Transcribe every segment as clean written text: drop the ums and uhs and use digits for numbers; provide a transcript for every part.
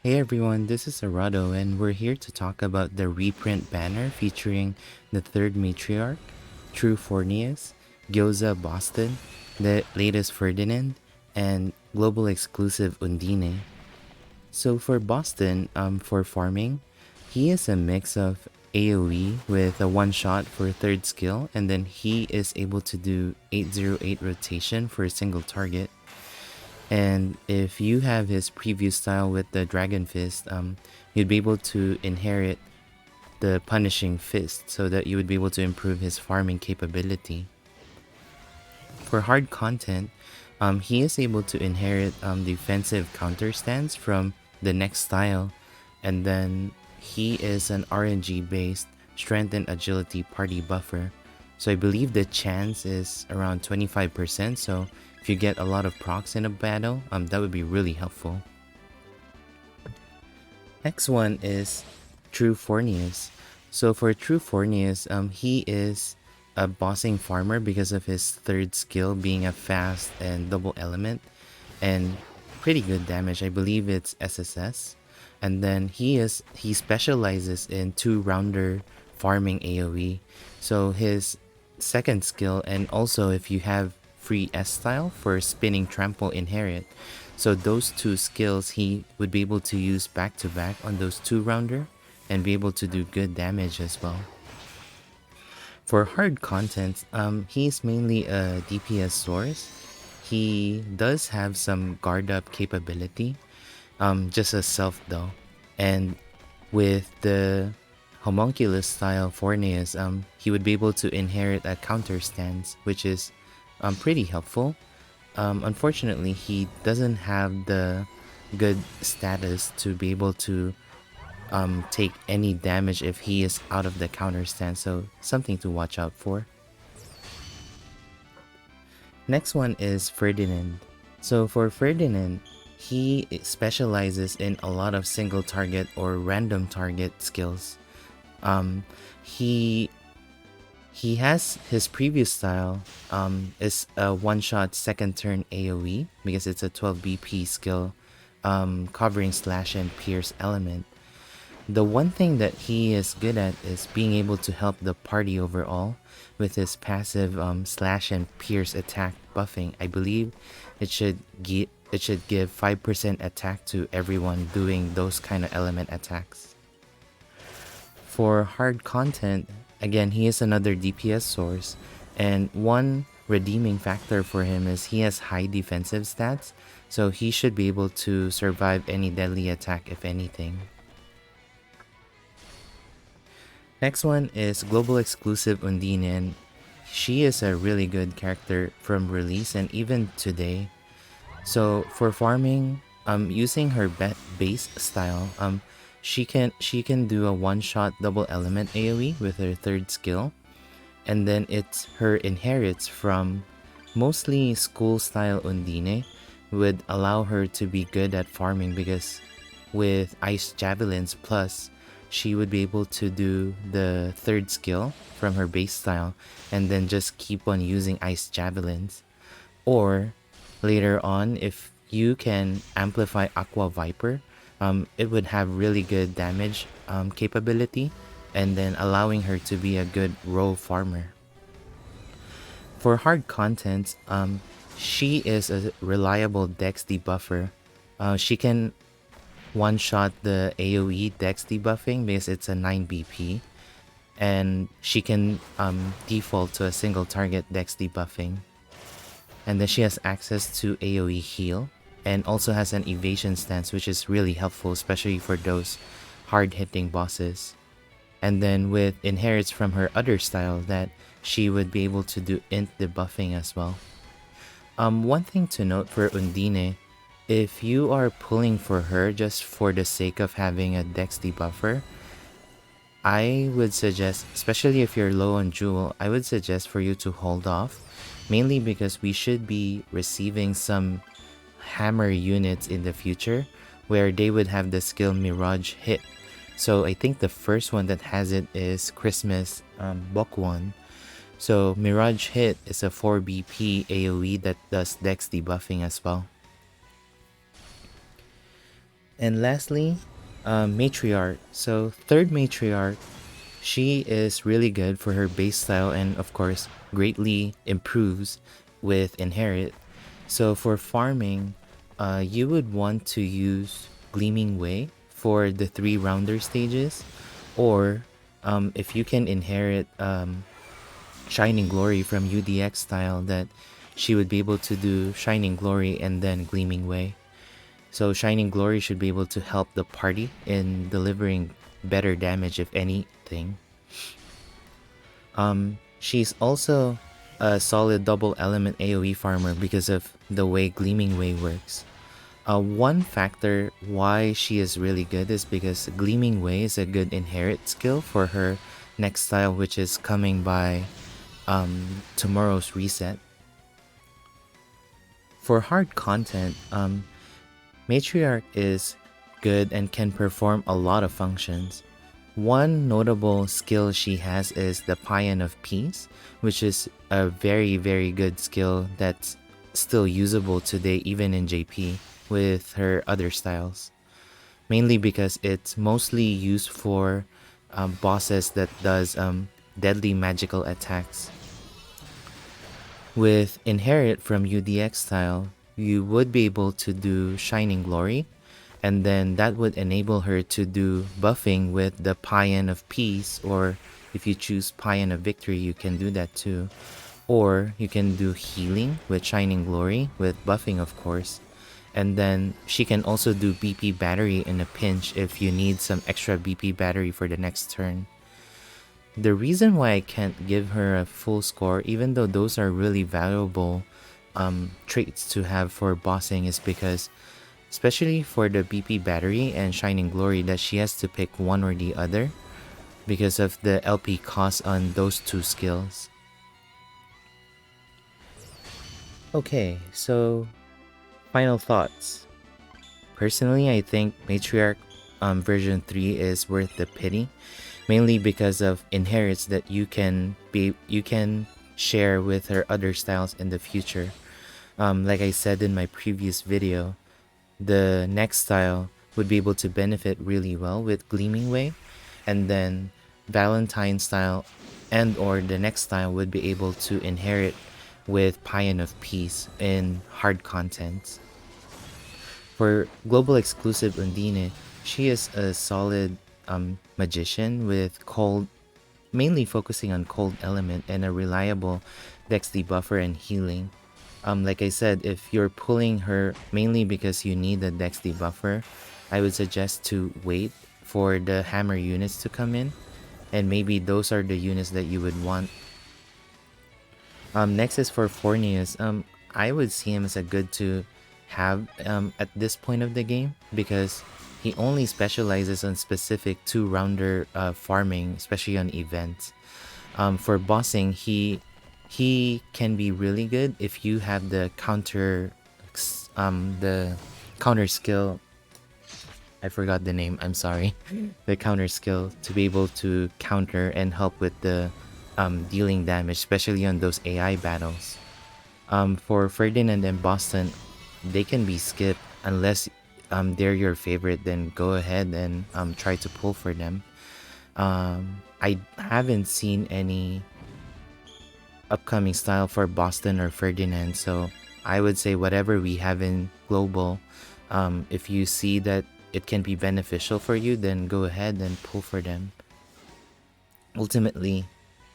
Hey everyone, this is Arado, and we're here to talk about the reprint banner featuring the third Matriarch, True Forneus, Gyoza Boston, the latest Ferdinand, and global exclusive Undine. So for Boston, for farming, he is a mix of AoE with a one shot for third skill, and then he is able to do 808 rotation for a single target. And if you have his preview style with the Dragon Fist, you'd be able to inherit the Punishing Fist so that you would be able to improve his farming capability. For hard content, he is able to inherit defensive counter stance from the next style, and then he is an RNG based strength and agility party buffer. So I believe the chance is around 25%, so if you get a lot of procs in a battle, that would be really helpful. Next one is True Forneus. So for True Forneus, he is a bossing farmer because of his third skill being a fast and double element and pretty good damage. I believe it's SSS. And then he specializes in two rounder farming AoE. So his second skill, and also if you have free S style for spinning trample inherit. So those two skills he would be able to use back to back on those two rounder and be able to do good damage as well. For hard content, he's mainly a DPS source. He does have some guard up capability, just a self though. And with the homunculus style Forneus, he would be able to inherit a counter stance, which is pretty helpful. Unfortunately, he doesn't have the good status to be able to take any damage if he is out of the counter stance, so something to watch out for. Next one is Ferdinand. So for Ferdinand, he specializes in a lot of single target or random target skills. Um, he he has his previous style is a one-shot second turn AoE because it's a 12 BP skill covering slash and pierce element. The one thing that he is good at is being able to help the party overall with his passive slash and pierce attack buffing. I believe it should give 5% attack to everyone doing those kind of element attacks. For hard content, again, he is another DPS source, and one redeeming factor for him is he has high defensive stats, so he should be able to survive any deadly attack if anything. Next one is global exclusive Undine, and she is a really good character from release and even today. So for farming, using her base style, she can do a one-shot double element AoE with her third skill, and then it's her inherits from mostly school style Undine would allow her to be good at farming because with ice javelins plus she would be able to do the third skill from her base style and then just keep on using ice javelins. Or later on, if you can amplify Aqua Viper, it would have really good damage capability and then allowing her to be a good row farmer. For hard content, she is a reliable dex debuffer. She can one-shot the AoE dex debuffing because it's a 9 BP, and she can default to a single target dex debuffing. And then she has access to AoE heal and also has an evasion stance, which is really helpful, especially for those hard-hitting bosses. And then with inherits from her other style that she would be able to do int debuffing as well. One thing to note for Undine, if you are pulling for her just for the sake of having a dex debuffer, I would suggest, especially if you're low on jewel, I would suggest for you to hold off, mainly because we should be receiving some hammer units in the future where they would have the skill Mirage hit. So I think the first one that has it is Christmas Bokwon. So Mirage hit is a 4 BP AoE that does dex debuffing as well. And lastly, Matriarch. So third Matriarch, she is really good for her base style and of course greatly improves with Inherit. So for farming, you would want to use Gleaming Way for the 3 rounder stages, or if you can inherit Shining Glory from UDX style, that she would be able to do Shining Glory and then Gleaming Way. So Shining Glory should be able to help the party in delivering better damage if anything. She's also a solid double element AoE farmer because of the way Gleaming Way works. One factor why she is really good is because Gleaming Way is a good inherit skill for her next style, which is coming by tomorrow's reset. For hard content, Matriarch is good and can perform a lot of functions. One notable skill she has is the Paean of Peace, which is a very good skill that's still usable today even in JP with her other styles. Mainly because it's mostly used for bosses that does deadly magical attacks. With Inherit from UDX style, you would be able to do Shining Glory, and then that would enable her to do buffing with the Paean of Peace, or if you choose Paean of Victory, you can do that too. Or you can do healing with Shining Glory, with buffing of course. And then she can also do BP battery in a pinch if you need some extra BP battery for the next turn. The reason why I can't give her a full score, even though those are really valuable traits to have for bossing, is because especially for the BP battery and Shining Glory, that she has to pick one or the other because of the LP cost on those 2 skills. Okay, so final thoughts. Personally, I think Matriarch version 3 is worth the pity, mainly because of inherits that you can share with her other styles in the future. Like I said in my previous video, the next style would be able to benefit really well with Gleaming Way, and then Valentine style and or the next style would be able to inherit with Paean of Peace in hard contents. For global exclusive Undine, she is a solid magician with cold, mainly focusing on cold element, and a reliable dex debuffer and healing. Like I said, if you're pulling her mainly because you need a dex debuffer, I would suggest to wait for the hammer units to come in, and maybe those are the units that you would want. Next is for Forneus. I would see him as a good to have at this point of the game, because he only specializes on specific 2-rounder farming, especially on events. For bossing, he can be really good if you have the counter skill. I forgot the name, I'm sorry. The counter skill to be able to counter and help with the dealing damage, especially on those AI battles. For Ferdinand and Boston, they can be skipped unless they're your favorite. Then go ahead and try to pull for them. I haven't seen any upcoming style for Boston or Ferdinand, so I would say whatever we have in global, if you see that it can be beneficial for you, then go ahead and pull for them. Ultimately,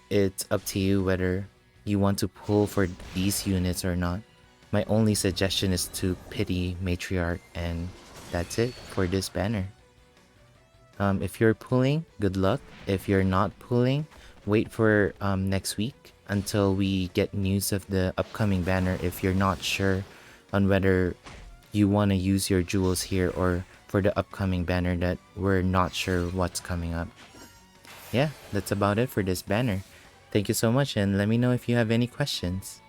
it's up to you whether you want to pull for these units or not. My only suggestion is to pity Matriarch, and that's it for this banner. If you're pulling, good luck. If you're not pulling, wait for next week until we get news of the upcoming banner if you're not sure on whether you want to use your jewels here or for the upcoming banner that we're not sure what's coming up. Yeah, that's about it for this banner. Thank you so much, and let me know if you have any questions.